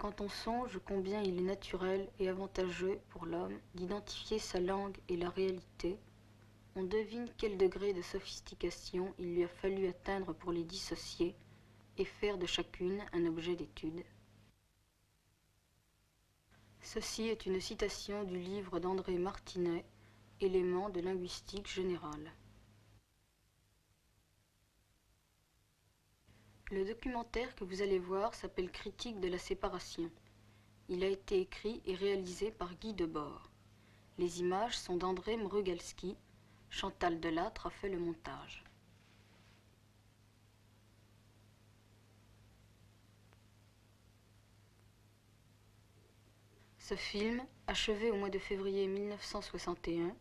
Quand on songe combien il est naturel et avantageux pour l'homme d'identifier sa langue et la réalité, on devine quel degré de sophistication il lui a fallu atteindre pour les dissocier et faire de chacune un objet d'étude. Ceci est une citation du livre d'André Martinet, Éléments de linguistique générale. Le documentaire que vous allez voir s'appelle Critique de la séparation. Il a été écrit et réalisé par Guy Debord. Les images sont d'André Mrugalski. Chantal Delattre a fait le montage. Ce film, achevé au mois de février 1961,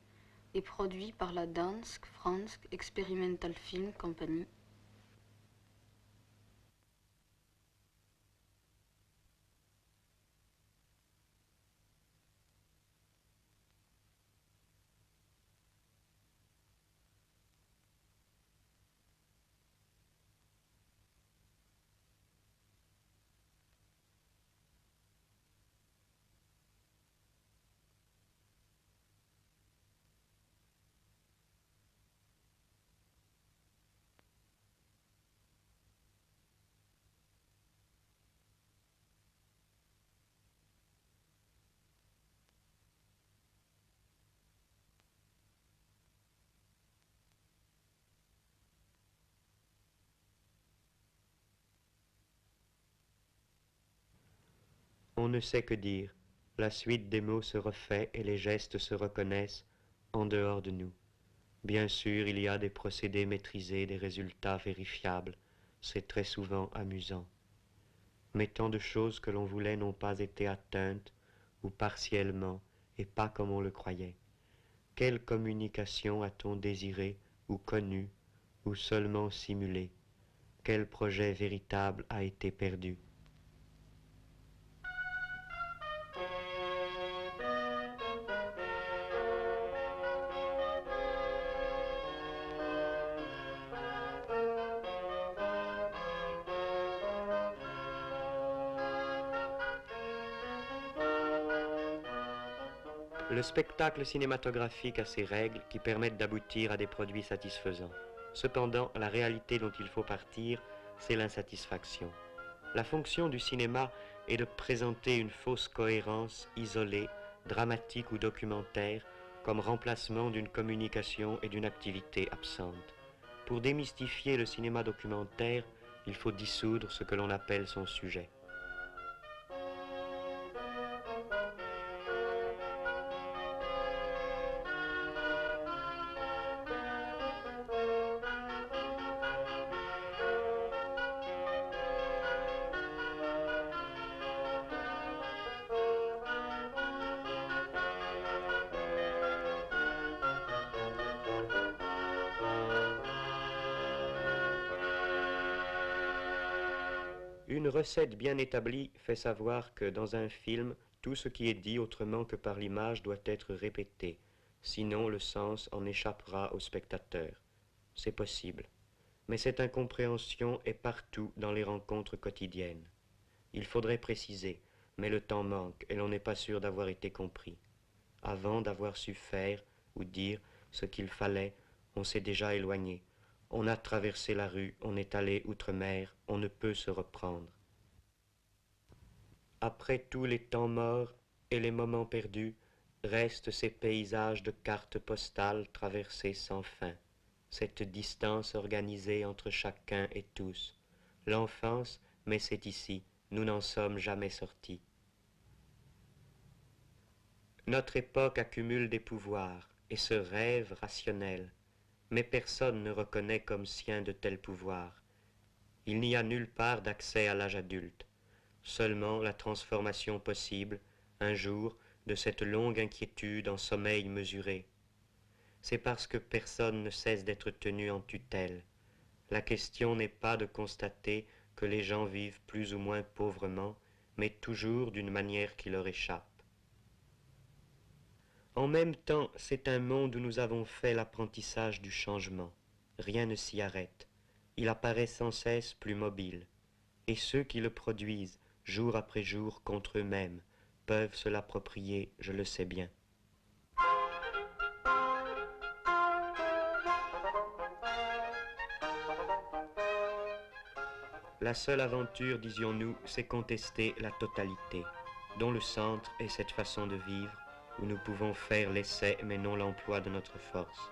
est produit par la Dansk Fransk Experimental Film Company. On ne sait que dire. La suite des mots se refait et les gestes se reconnaissent en dehors de nous. Bien sûr, il y a des procédés maîtrisés, des résultats vérifiables. C'est très souvent amusant. Mais tant de choses que l'on voulait n'ont pas été atteintes, ou partiellement, et pas comme on le croyait. Quelle communication a-t-on désiré, ou connu, ou seulement simulé? Quel projet véritable a été perdu? Le spectacle cinématographique a ses règles qui permettent d'aboutir à des produits satisfaisants. Cependant, la réalité dont il faut partir, c'est l'insatisfaction. La fonction du cinéma est de présenter une fausse cohérence isolée, dramatique ou documentaire, comme remplacement d'une communication et d'une activité absente. Pour démystifier le cinéma documentaire, il faut dissoudre ce que l'on appelle son sujet. Une recette bien établie fait savoir que dans un film, tout ce qui est dit autrement que par l'image doit être répété, sinon le sens en échappera au spectateur. C'est possible. Mais cette incompréhension est partout dans les rencontres quotidiennes. Il faudrait préciser, mais le temps manque et l'on n'est pas sûr d'avoir été compris. Avant d'avoir su faire ou dire ce qu'il fallait, on s'est déjà éloigné. On a traversé la rue, on est allé outre-mer, on ne peut se reprendre. Après tous les temps morts et les moments perdus, restent ces paysages de cartes postales traversés sans fin, cette distance organisée entre chacun et tous. L'enfance, mais c'est ici, nous n'en sommes jamais sortis. Notre époque accumule des pouvoirs et se rêve rationnel, mais personne ne reconnaît comme sien de tels pouvoirs. Il n'y a nulle part d'accès à l'âge adulte, seulement la transformation possible, un jour, de cette longue inquiétude en sommeil mesuré. C'est parce que personne ne cesse d'être tenu en tutelle. La question n'est pas de constater que les gens vivent plus ou moins pauvrement, mais toujours d'une manière qui leur échappe. En même temps, c'est un monde où nous avons fait l'apprentissage du changement. Rien ne s'y arrête. Il apparaît sans cesse plus mobile. Et ceux qui le produisent, jour après jour contre eux-mêmes, peuvent se l'approprier, je le sais bien. La seule aventure, disions-nous, c'est contester la totalité, dont le centre est cette façon de vivre où nous pouvons faire l'essai mais non l'emploi de notre force.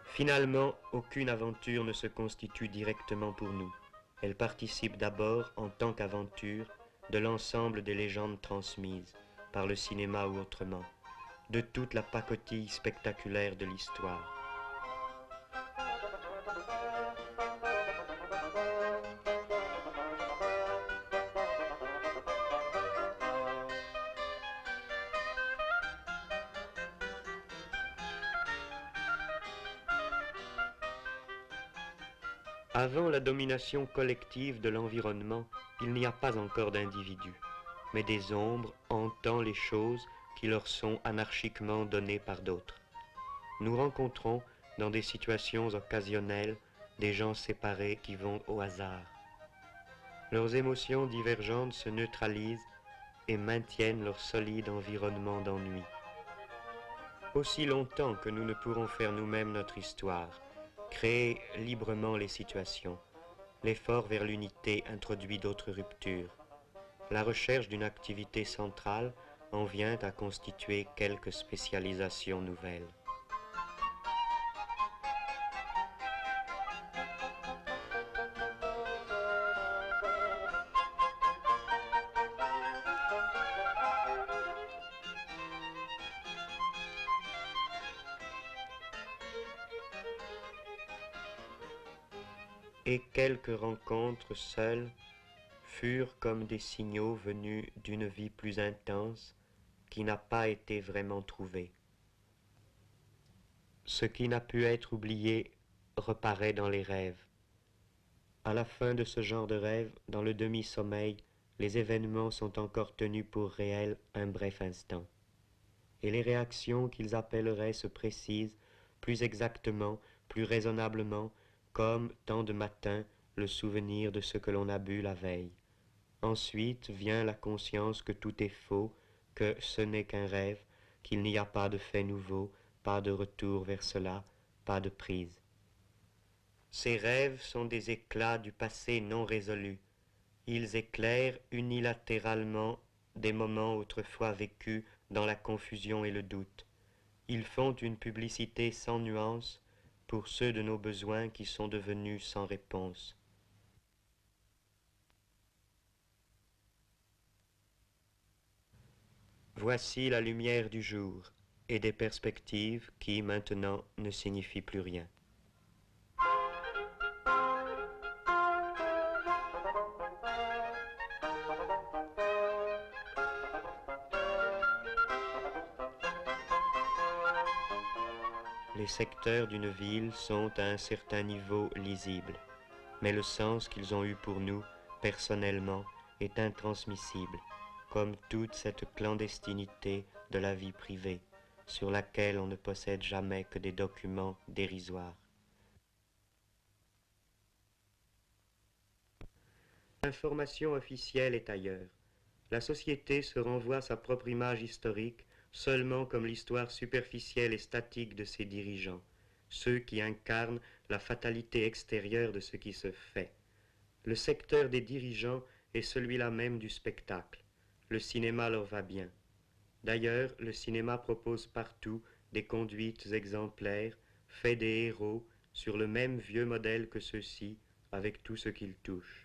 Finalement, aucune aventure ne se constitue directement pour nous. Elle participe d'abord, en tant qu'aventure, de l'ensemble des légendes transmises, par le cinéma ou autrement, de toute la pacotille spectaculaire de l'histoire. Avant la domination collective de l'environnement, il n'y a pas encore d'individus, mais des ombres hantant les choses qui leur sont anarchiquement données par d'autres. Nous rencontrons, dans des situations occasionnelles, des gens séparés qui vont au hasard. Leurs émotions divergentes se neutralisent et maintiennent leur solide environnement d'ennui. Aussi longtemps que nous ne pourrons faire nous-mêmes notre histoire, créer librement les situations, l'effort vers l'unité introduit d'autres ruptures. La recherche d'une activité centrale en vient à constituer quelques spécialisations nouvelles. Et quelques rencontres seules furent comme des signaux venus d'une vie plus intense qui n'a pas été vraiment trouvée. Ce qui n'a pu être oublié reparaît dans les rêves. À la fin de ce genre de rêve, dans le demi-sommeil, les événements sont encore tenus pour réels un bref instant. Et les réactions qu'ils appelleraient se précisent plus exactement, plus raisonnablement, comme, tant de matin, le souvenir de ce que l'on a bu la veille. Ensuite vient la conscience que tout est faux, que ce n'est qu'un rêve, qu'il n'y a pas de fait nouveau, pas de retour vers cela, pas de prise. Ces rêves sont des éclats du passé non résolu. Ils éclairent unilatéralement des moments autrefois vécus dans la confusion et le doute. Ils font une publicité sans nuance pour ceux de nos besoins qui sont devenus sans réponse. Voici la lumière du jour et des perspectives qui, maintenant, ne signifient plus rien. Les secteurs d'une ville sont à un certain niveau lisibles, mais le sens qu'ils ont eu pour nous, personnellement, est intransmissible, comme toute cette clandestinité de la vie privée, sur laquelle on ne possède jamais que des documents dérisoires. L'information officielle est ailleurs. La société se renvoie sa propre image historique seulement comme l'histoire superficielle et statique de ses dirigeants, ceux qui incarnent la fatalité extérieure de ce qui se fait. Le secteur des dirigeants est celui-là même du spectacle. Le cinéma leur va bien. D'ailleurs, le cinéma propose partout des conduites exemplaires, fait des héros, sur le même vieux modèle que ceux-ci, avec tout ce qu'ils touchent.